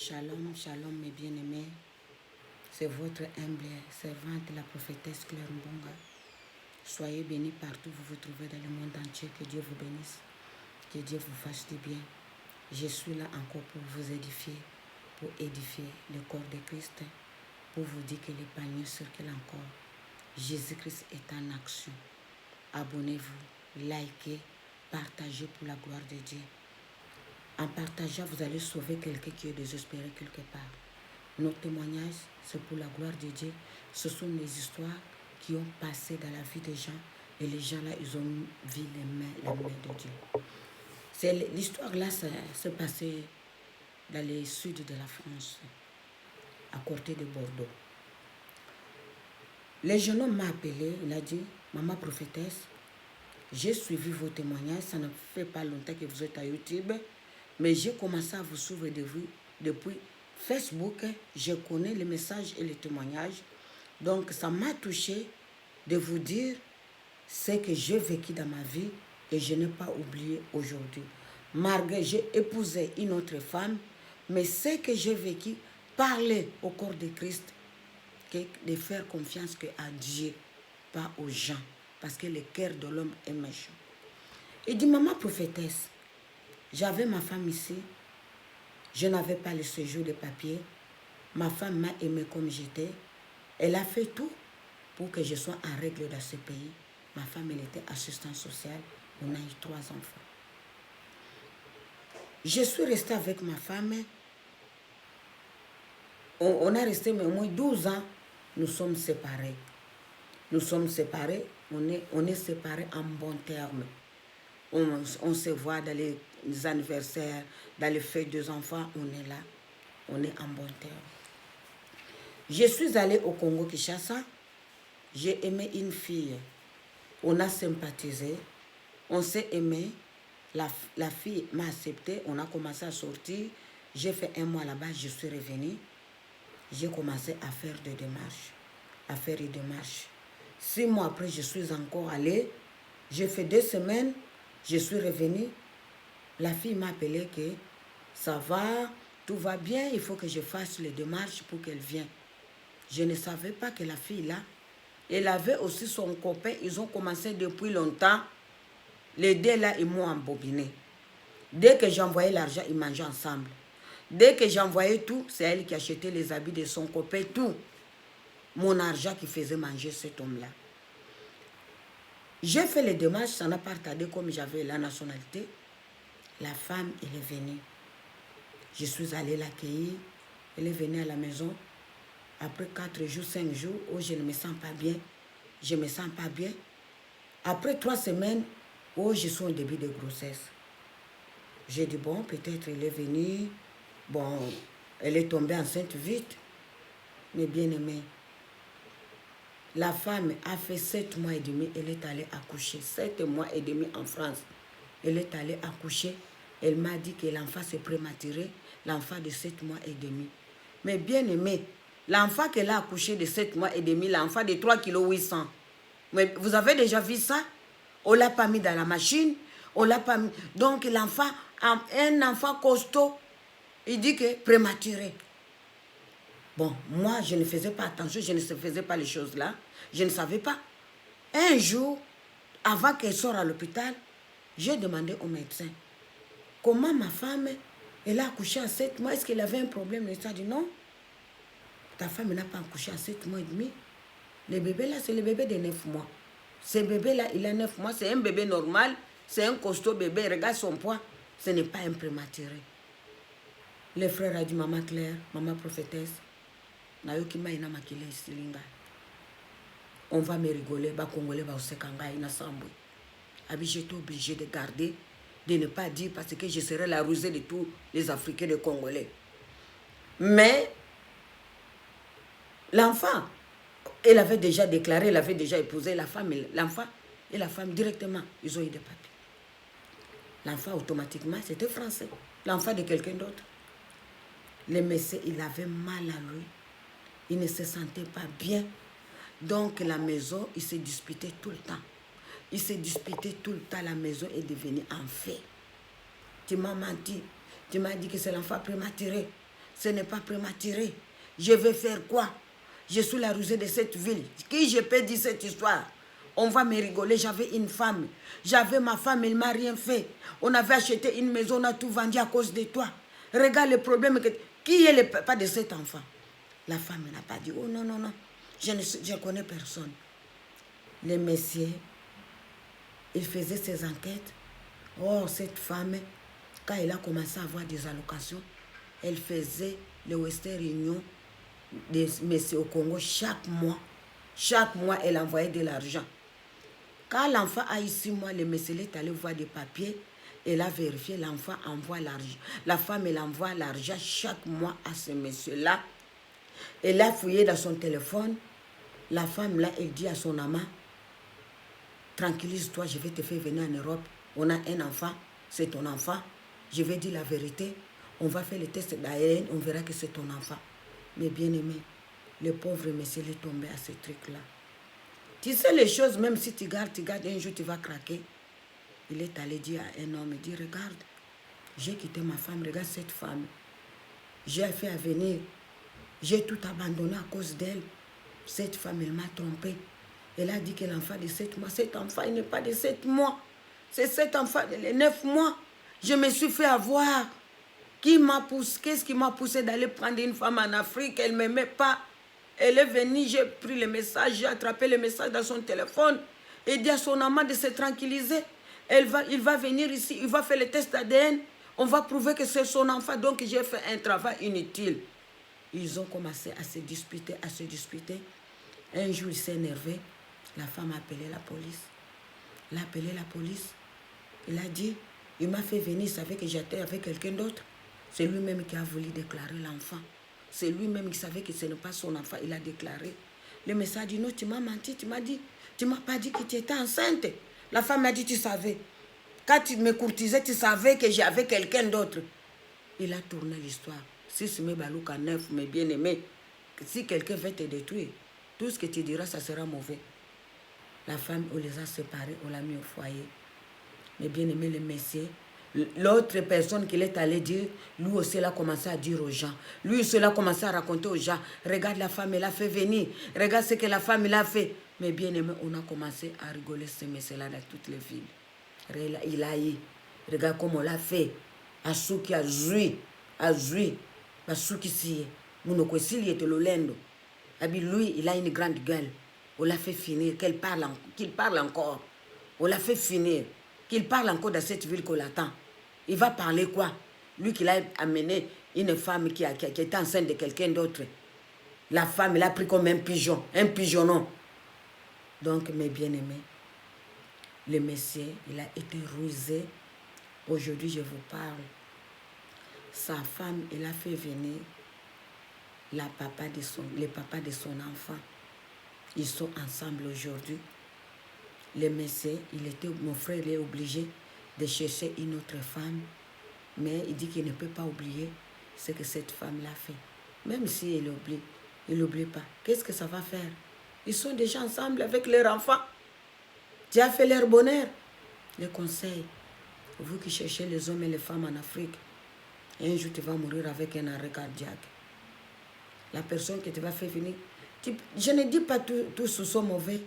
Shalom, shalom mes bien-aimés. C'est votre humble servante, la prophétesse Claire Mbonga. Soyez bénis partout où vous vous trouvez dans le monde entier. Que Dieu vous bénisse. Que Dieu vous fasse du bien. Je suis là encore pour vous édifier, pour édifier le corps de Christ, pour vous dire que les paniers circulent encore. Jésus-Christ est en action. Abonnez-vous, likez, partagez pour la gloire de Dieu. En partageant, vous allez sauver quelqu'un qui est désespéré quelque part. Nos témoignages, c'est pour la gloire de Dieu. Ce sont des histoires qui ont passé dans la vie des gens. Et les gens là, ils ont vu la main de Dieu. L'histoire là, s'est passée dans le sud de la France, à côté de Bordeaux. Le jeune homme m'a appelé, il a dit, maman prophétesse, j'ai suivi vos témoignages, ça ne fait pas longtemps que vous êtes à YouTube, mais j'ai commencé à vous suivre depuis Facebook. Je connais les messages et les témoignages. Donc, ça m'a touché de vous dire ce que j'ai vécu dans ma vie et je n'ai pas oublié aujourd'hui. Malgré j'ai épousé une autre femme, mais ce que j'ai vécu, parler au corps de Christ, de faire confiance à Dieu, pas aux gens, parce que le cœur de l'homme est méchant. Il dit, maman prophétesse, j'avais ma femme ici, je n'avais pas le séjour de papier, ma femme m'a aimé comme j'étais, elle a fait tout pour que je sois en règle dans ce pays. Ma femme, elle était assistante sociale, on a eu 3 enfants. Je suis restée avec ma femme, on a resté au moins 12 ans, nous sommes séparés. Nous sommes séparés, on est séparés en bon terme. On se voit dans les anniversaires, dans les fêtes des enfants, on est là, on est en bon terme. Je suis allée au Congo-Kinshasa, j'ai aimé une fille, on a sympathisé, on s'est aimé, la fille m'a accepté, on a commencé à sortir, j'ai fait 1 mois là-bas, je suis revenue, j'ai commencé à faire des démarches, 6 mois après, je suis encore allée, j'ai fait 2 semaines, je suis revenue, la fille m'a appelé que ça va, tout va bien, il faut que je fasse les démarches pour qu'elle vienne. Je ne savais pas que la fille là, elle avait aussi son copain, ils ont commencé depuis longtemps, les deux là, ils m'ont embobiné. Dès que j'envoyais l'argent, ils mangeaient ensemble. Dès que j'envoyais tout, c'est elle qui achetait les habits de son copain, tout. Mon argent qui faisait manger cet homme-là. J'ai fait les démarches, ça n'a pas tardé comme j'avais la nationalité. La femme, elle est venue. Je suis allée l'accueillir. Elle est venue à la maison. Après 4 jours, 5 jours, oh, je ne me sens pas bien. Je ne me sens pas bien. Après 3 semaines, oh, je suis au début de grossesse. J'ai dit, bon, peut-être elle est venue. Bon, elle est tombée enceinte vite. Mais bien aimée. La femme a fait 7 mois et demi, elle est allée accoucher. 7 mois et demi en France. Elle est allée accoucher. Elle m'a dit que l'enfant s'est prématuré, l'enfant de 7 mois et demi. Mais bien aimé, l'enfant qu'elle a accouché de 7 mois et demi, l'enfant de 3,8 kg. Mais vous avez déjà vu ça? On ne l'a pas mis dans la machine. On l'a pas mis. Donc l'enfant, un enfant costaud, il dit que prématuré. Bon, moi, je ne faisais pas attention, je ne faisais pas les choses là. Je ne savais pas. Un jour, avant qu'elle sorte à l'hôpital, j'ai demandé au médecin, comment ma femme, elle a accouché à 7 mois, est-ce qu'elle avait un problème? Le médecin a dit non, ta femme n'a pas accouché à 7 mois et demi. Le bébé là, c'est le bébé de 9 mois. Ce bébé là, il a 9 mois, c'est un bébé normal, c'est un costaud bébé, regarde son poids, ce n'est pas un prématuré. Le frère a dit, maman Claire, maman prophétesse, on va me rigoler, bah Congolais va aussi kangai na sambou. J'étais obligé de garder, de ne pas dire parce que je serais la rusée de tous les Africains de Congolais. Mais l'enfant, elle avait déjà déclaré, elle avait déjà épousé la femme, l'enfant et la femme directement, ils ont eu des papiers. L'enfant automatiquement, c'était français. L'enfant de quelqu'un d'autre. Le monsieur, il avait mal à lui. Il ne se sentait pas bien. Donc la maison, il se disputait tout le temps. Il se disputait tout le temps. La maison est devenue en feu. Tu m'as menti. Tu m'as dit que c'est l'enfant prématuré. Ce n'est pas prématuré. Je vais faire quoi? Je suis la rusée de cette ville. Qui je peux dire cette histoire? On va me rigoler. J'avais une femme. J'avais ma femme, elle ne m'a rien fait. On avait acheté une maison, on a tout vendu à cause de toi. Regarde le problème. Qui est le papa de cet enfant? La femme n'a pas dit, oh non, non, non. Je ne connais personne. Le monsieur, il faisait ses enquêtes. Oh, cette femme, quand elle a commencé à avoir des allocations, elle faisait le Western Union des messieurs au Congo chaque mois. Chaque mois, elle envoyait de l'argent. Quand l'enfant a eu 6 mois, le monsieur est allé voir des papiers. Elle a vérifié, l'enfant envoie l'argent. La femme, elle envoie l'argent chaque mois à ce monsieur-là. Elle a fouillé dans son téléphone. La femme, là, elle dit à son amant, tranquillise-toi, je vais te faire venir en Europe. On a un enfant, c'est ton enfant. Je vais dire la vérité. On va faire le test d'ADN, on verra que c'est ton enfant. Mais bien aimé, le pauvre monsieur est tombé à ce truc-là. Tu sais les choses, même si tu gardes, un jour tu vas craquer. Il est allé dire à un homme, il dit, regarde, j'ai quitté ma femme, regarde cette femme. J'ai fait venir, j'ai tout abandonné à cause d'elle. Cette femme, elle m'a trompé. Elle a dit que l'enfant de 7 mois, cet enfant, il n'est pas de 7 mois. C'est cet enfant de 9 mois. Je me suis fait avoir. Qu'est-ce qui m'a poussé d'aller prendre une femme en Afrique? Elle ne m'aimait pas. Elle est venue, j'ai pris le message, j'ai attrapé le message dans son téléphone et dit à son amant de se tranquilliser. Il va venir ici, il va faire le test ADN. On va prouver que c'est son enfant. Donc j'ai fait un travail inutile. Ils ont commencé à se disputer, Un jour, il s'est énervé. La femme a appelé la police. Il a appelé la police. Il a dit, il m'a fait venir, il savait que j'étais avec quelqu'un d'autre. C'est lui-même qui a voulu déclarer l'enfant. C'est lui-même qui savait que ce n'est pas son enfant. Il a déclaré. Le message dit, non, tu m'as menti, tu m'as pas dit que tu étais enceinte. La femme m'a dit, tu savais. Quand tu me courtisais, tu savais que j'avais quelqu'un d'autre. Il a tourné l'histoire. Si tu me balouk à 9, mes bien-aimés, si quelqu'un veut te détruire, tout ce que tu diras, ça sera mauvais. La femme, on les a séparés, on l'a mis au foyer. Mais bien aimé le messieurs, l'autre personne qu'il est allé dire, lui aussi, il a commencé à dire aux gens. Lui aussi, il a commencé à raconter aux gens. Regarde la femme, elle a fait venir. Regarde ce que la femme, elle a fait. Mais bien aimé, on a commencé à rigoler ce monsieur-là dans toutes les villes. Il a eu. Regarde comment on l'a fait. Asuki a joué. Asuki si. Mounokosili était l'olendo. Lui, il a une grande gueule. On l'a fait finir, qu'il parle encore. On l'a fait finir, qu'il parle encore dans cette ville qu'on l'attend. Il va parler quoi? Lui qui l'a amené une femme qui était enceinte de quelqu'un d'autre. La femme, il a pris comme un pigeonnon. Donc, mes bien-aimés, le monsieur, il a été rusé. Aujourd'hui, je vous parle. Sa femme, il a fait venir le papa de son enfant. Ils sont ensemble aujourd'hui. Le monsieur, mon frère, il est obligé de chercher une autre femme. Mais il dit qu'il ne peut pas oublier ce que cette femme l'a fait. Même si il n'oublie pas. Qu'est-ce que ça va faire? Ils sont déjà ensemble avec leurs enfants. Tu as fait leur bonheur. Le conseil, vous qui cherchez les hommes et les femmes en Afrique, un jour tu vas mourir avec un arrêt cardiaque. La personne qui te va faire venir, je ne dis pas tous sont mauvais.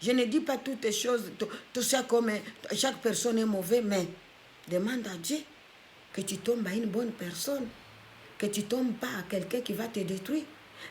Je ne dis pas toutes les choses, tout ça comme chaque personne est mauvais, mais demande à Dieu que tu tombes à une bonne personne, que tu ne tombes pas à quelqu'un qui va te détruire,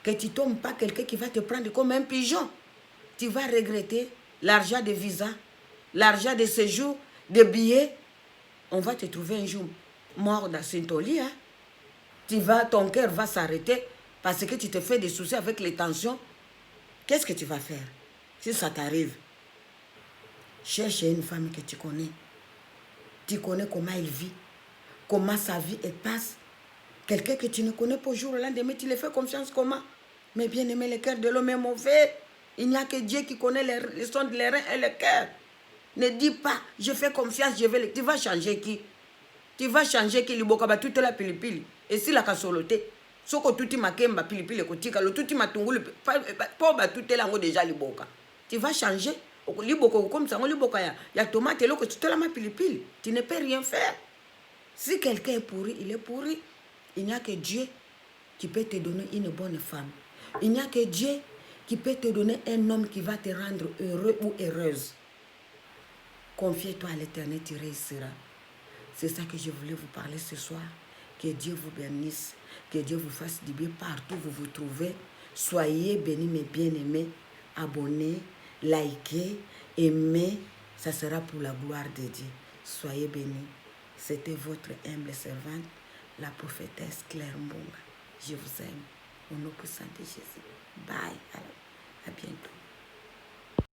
que tu ne tombes pas à quelqu'un qui va te prendre comme un pigeon. Tu vas regretter l'argent de visa, l'argent de séjour, de billets. On va te trouver un jour mort dans ton lit. Hein? Ton cœur va s'arrêter parce que tu te fais des soucis avec les tensions. Qu'est-ce que tu vas faire si ça t'arrive? Cherche une femme que tu connais. Tu connais comment elle vit, comment sa vie elle passe. Quelqu'un que tu ne connais pas au jour au lendemain, tu lui fais confiance comment? Mais bien aimé, le cœur de l'homme est mauvais. Il n'y a que Dieu qui connaît les sons de les reins et le cœur. Ne dis pas, je fais confiance, je vais le... Tu vas changer qui? Tu vas changer qui? Libokaba toute la pilipili. Et si la kasolote, soko tuti makemba pilipili kotika, lo tuti matungulu, pas tout est là déjà liboka. Tu vas changer. Liboko comme ça, liboka ya tomate lo que tu te la ma pilipili. Tu ne peux rien faire. Si quelqu'un est pourri, il est pourri. Il n'y a que Dieu qui peut te donner une bonne femme. Il n'y a que Dieu qui peut te donner un homme qui va te rendre heureux ou heureuse. Confie-toi à l'Éternel, tu réussiras. C'est ça que je voulais vous parler ce soir. Que Dieu vous bénisse. Que Dieu vous fasse du bien partout où vous vous trouvez. Soyez bénis, mes bien-aimés. Abonnez, likez, aimez. Ça sera pour la gloire de Dieu. Soyez bénis. C'était votre humble servante, la prophétesse Claire Mbonga. Je vous aime. Au nom puissant de Jésus. Bye. À bientôt.